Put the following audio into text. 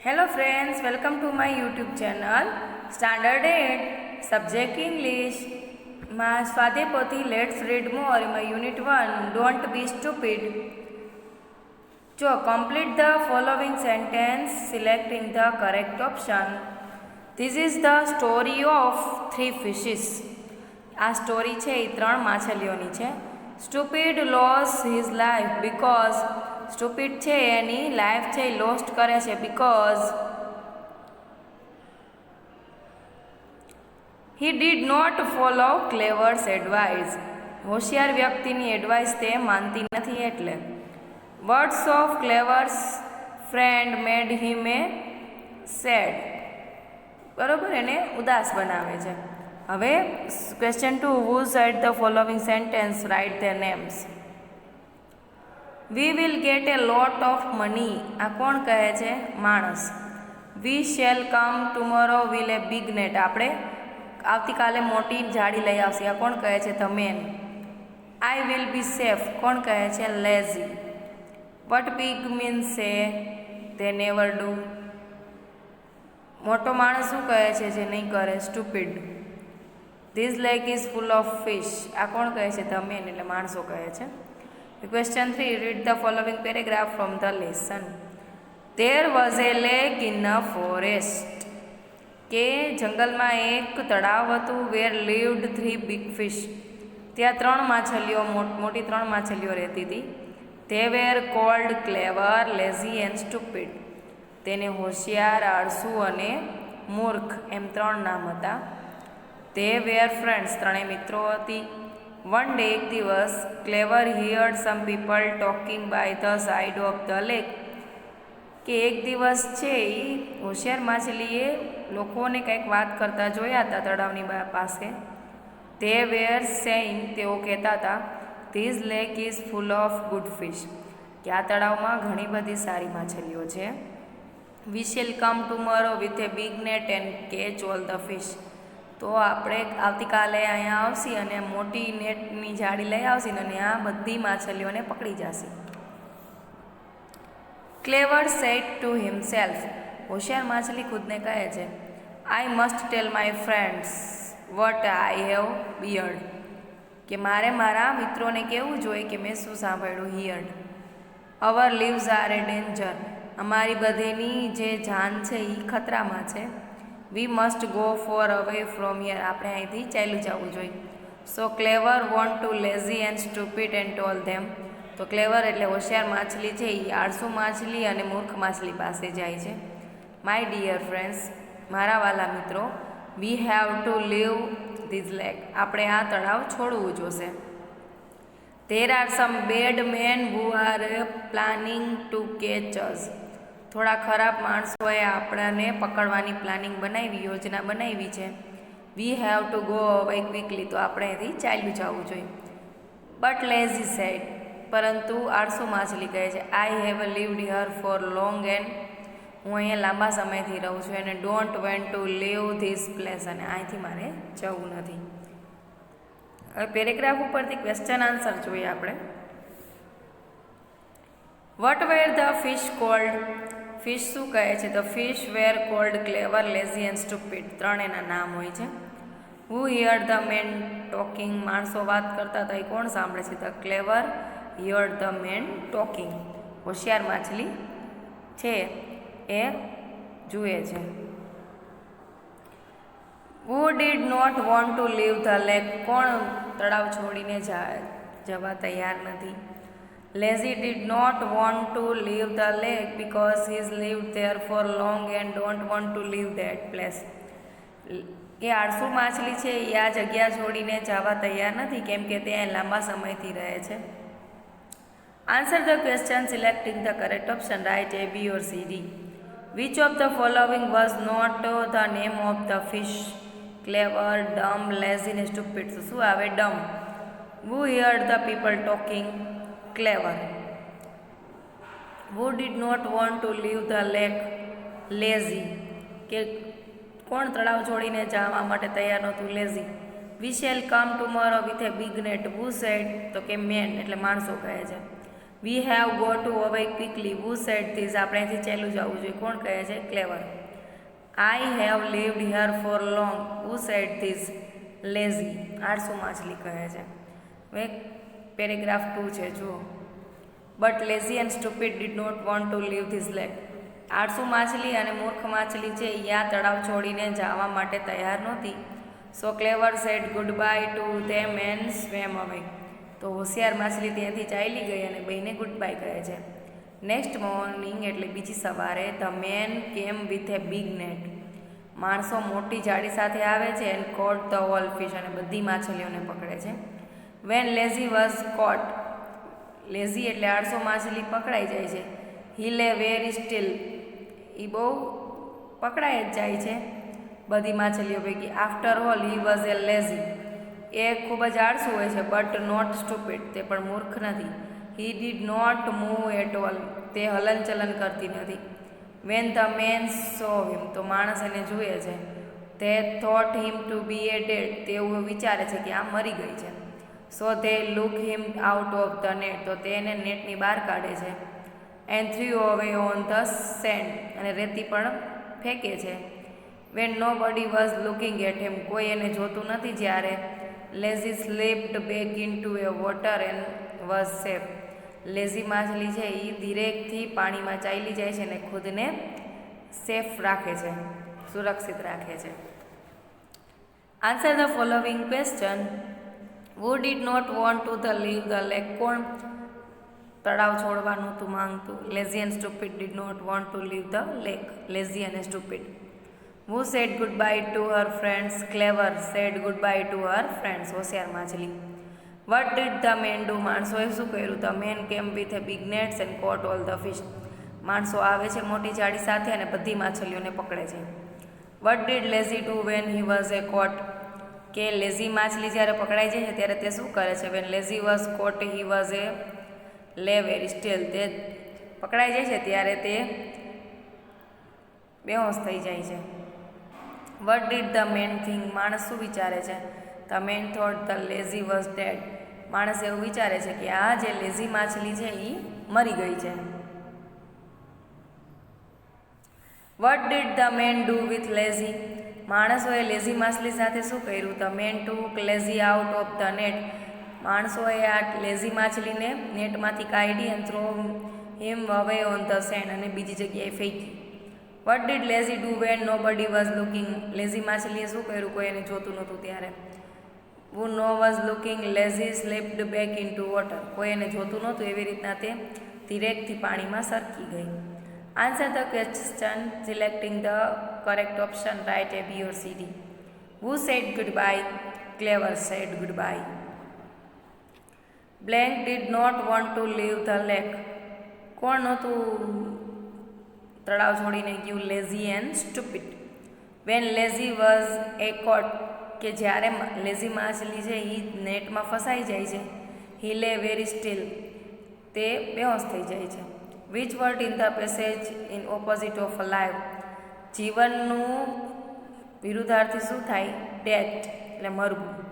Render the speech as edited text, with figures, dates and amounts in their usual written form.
Hello friends, welcome to my YouTube channel Standard 8 Subject English. My Swadhyapoti, let's read more in my Unit 1. Don't be stupid. So complete the following sentence selecting the correct option. This is the story of three fishes. આ story છે એ ત્રણ માછલીઓની છે. Stupid loses his life because stupid છે એની life છે એ લોસ્ટ કરે છે because he did not follow clever's advice. હોશિયાર વ્યક્તિની એડવાઇસ તે માનતી નથી એટલે. Words of clever's friend made him a sad. બરાબર, એને ઉદાસ બનાવે છે. હવે question 2, who said the following sentence, write their names. We will get a lot of money. આ કોણ કહે છે? માણસ. We shall come tomorrow with a big net. આપણે આવતીકાલે મોટી જાળી લઈ આવશે. આ કોણ કહે છે? the man. I will be safe. કોણ કહે છે? lazy. What big means say, they never do. મોટો માણસ શું કહે છે જે નહીં કરે? stupid. This lake is full of fish. આ કોણ કહે છે? the man, એટલે માણસો કહે છે. Question 3, read the following paragraph from the lesson. There was a lake in a forest. કે જંગલમાં એક તળાવ હતું. where lived 3 big fish. ત્યાં ત્રણ માછલીઓ, મોટી ત્રણ માછલીઓ રહેતી હતી. They were called clever, lazy and stupid. તેને હોશિયાર, આળસુ અને મૂર્ખ એમ ત્રણ નામ હતા. They were friends. ત્રણેય મિત્રો હતી. One day, એક દિવસ, Clever heard some people talking by the side of the lake. કે એક દિવસ છે એ હોશિયાર માછલીએ લોકોને કંઈક વાત કરતા જોયા હતા તળાવની પાસે. They were saying, તેઓ કહેતા હતા, This lake is full of good fish. કે આ તળાવમાં ઘણી બધી સારી માછલીઓ છે. We shall come tomorrow with a big net and catch all the fish. તો આપણે આવતીકાલે અહીંયા આવશી અને મોટી નેટની જાળી લઈ આવશી અને આ બધી માછલીઓને પકડી જશે. ક્લેવર સેડ ટુ હિમસેલ્ફ. હોશિયાર માછલી ખુદને કહે છે, I must tell my friends વટ આઈ હેવ બિયર્ડ. કે મારે મારા મિત્રોને કહેવું જોઈએ કે મેં શું સાંભળ્યું. Heard. Our lives are a danger. અમારી બધીની જે જાન છે એ ખતરામાં છે. We must go for away from here. આપણે અહીંથી ચાલ્યું જવું જોઈએ. So clever went to lazy and stupid and told them. તો ક્લેવર એટલે હોશિયાર માછલી છે એ આળસુ માછલી અને મૂર્ખ માછલી પાસે જાય છે. માય ડિયર ફ્રેન્ડ્સ, મારા વાલા મિત્રો, we have to leave this lake. આપણે આ તળાવ છોડવું જોશે. There are some bad men who are planning to catch us. થોડા ખરાબ માણસોએ આપણને પકડવાની પ્લાનિંગ બનાવી, યોજના બનાવી છે. We have to go away quickly. તો આપણે અહીંથી ચાલ્યું જવું જોઈએ. But lazy said. પરંતુ આળસુ માછલી કહે છે, I have lived here for long and. હું અહીંયા લાંબા સમયથી રહું છું અને don't want to leave this place. અને અહીંથી મારે જવું નથી. હવે પેરેગ્રાફ ઉપરથી ક્વેશ્ચન આન્સર જોઈએ આપણે. What were the fish called. Fish શું કહે છે? The fish were called clever, lazy and stupid. ત્રણ એના નામ હોય છે. Who hear the man talking. માણસો વાત કરતા હતા એ કોણ સાંભળે છે? The clever hear the man talking. હોશિયાર માછલી છે એ જુએ છે. Who did not want to leave the lake. કોણ તળાવ છોડીને જવા તૈયાર નથી? Lazy did not want to leave the lake because he's lived there for long and don't want to leave that place. એ આળસુ માછલી છે એ આ જગ્યા છોડીને જવા તૈયાર નથી કેમ કે તે લાંબા સમયથી રહે છે. Answer the question selecting the correct option. Right A, B or C, D. Which of the following was not the name of the fish? Clever, dumb, lazy and stupid. તો શું આવે? dumb. Who heard the people talking? Clever. Who did not want to leave the lake? Lazy. કે કોણ તળાવ છોડીને જવા માટે તૈયાર નહોતું? Lazy. We shall come tomorrow with a big net. Who said? તો કે man, એટલે માણસો કહે છે. We have go to away quickly. Who said this. આપણે અહીંથી ચાલ્યું જવું જોઈએ. કોણ કહે છે? Clever. I have lived here for long. Who said this? Lazy. આળસુ માછલી કહે છે. હવે પેરેગ્રાફ 2 છે જુઓ. But lazy and stupid did not want to leave this lake. આળસુ માછલી અને મૂર્ખ માછલી છે એ આ તળાવ છોડીને જવા માટે તૈયાર નહોતી. So clever said good bye to them and swam away. તો હોશિયાર માછલી ત્યાંથી ચાલી ગઈ અને બેને ગુડ બાય કહે છે. નેક્સ્ટ મોર્નિંગ એટલે બીજી સવારે the man came with a big net. માણસો મોટી જાળી સાથે આવે છે and caught the whole fish અને બધી માછલીઓને પકડે છે. When lazy was caught. લેઝી એટલે આળસો માછલી પકડાઈ જાય છે. હી લે વેરી સ્ટીલ. એ બહુ પકડાઈ જ જાય છે બધી માછલીઓ પૈકી. After all he was a lazy. એ ખૂબ જ આળસુ હોય છે બટ નોટ સ્ટુપિડ. તે પણ મૂર્ખ નથી. He did not move at all. તે હલનચલન કરતી નથી. When the man saw him. તો માણસ એને જુએ છે. તે thought him to be a dead. તેવું વિચારે છે કે આ મરી ગઈ છે. So they look him out of the net. તો તેને નેટની બહાર કાઢે છે. And threw away on the sand. અને રેતી પણ ફેંકે છે. વેન નો બડી વોઝ લુકિંગ એટ હિમ. કોઈ એને જોતું નથી જ્યારે lazy slipped back into a water and was safe. Lazy માછલી છે એ ધીરેકથી પાણીમાં ચાલી જાય છે અને ખુદને સેફ રાખે છે, સુરક્ષિત રાખે છે. Answer the following question. Who did not want to the leave the lake. કોણ તળાવ છોડવાનું તું માંગતું? Lazy and stupid did not want to leave the lake. Lazy અને Stupid. Who said good bye to her friends? Clever said good bye to her friends. હોશિયાર માછલી. વટ did the man do. માણસોએ શું કર્યું? The man came with a big nets and caught all the fish. માણસો આવે છે મોટી જાળી સાથે અને બધી માછલીઓને પકડે છે. What did Lazy do when he was a caught. કે લેઝી માછલી જ્યારે પકડાઈ જાય છે ત્યારે તે શું કરે છે? When lazy was caught he was a lay very steel. તે પકડાઈ જાય છે ત્યારે તે બેહોશ થઈ જાય છે. What did the main think. માણસ શું વિચારે છે? The man thought the Lazy was dead. માણસ એવું વિચારે છે કે આ જે લેઝી માછલી છે એ મરી ગઈ છે. What did the man do with Lazy. માણસોએ લેઝી માછલી સાથે શું કર્યું? The man took Lazy out of the net. માણસોએ આ લેઝી માછલીને નેટમાંથી કાઢી અને થ્રો હિમ અવે ઓન ધ સેન્ડ. અને બીજી જગ્યાએ ફેંકી. વટ ડીડ લેઝી ડુ વેન નો બડી વોઝ લુકિંગ. લેઝી માછલીએ શું કર્યું? કોઈ એને જોતું નહોતું ત્યારે. Who no was looking Lazy slipped back into water. કોઈ એને જોતું નહોતું એવી રીતના તે ધીરેકથી પાણીમાં સરકી ગઈ. Answer the question selecting the correct option. Write A B or C D. Who said good bye? Clever said good bye. Blank did not want to leave the lake. કોણ નહોતું તળાવ છોડીને ગયું? Lazy and Stupid. When lazy was a caught. કે જ્યારે lazy માછલી છે એ નેટમાં ફસાઈ જાય છે. હી લે વેરી સ્ટીલ. તે બેહોશ થઈ જાય છે. Which word in the passage in opposite of live. જીવનનું વિરુદ્ધાર્થી શું થાય? ડેથ એટલે મરવું.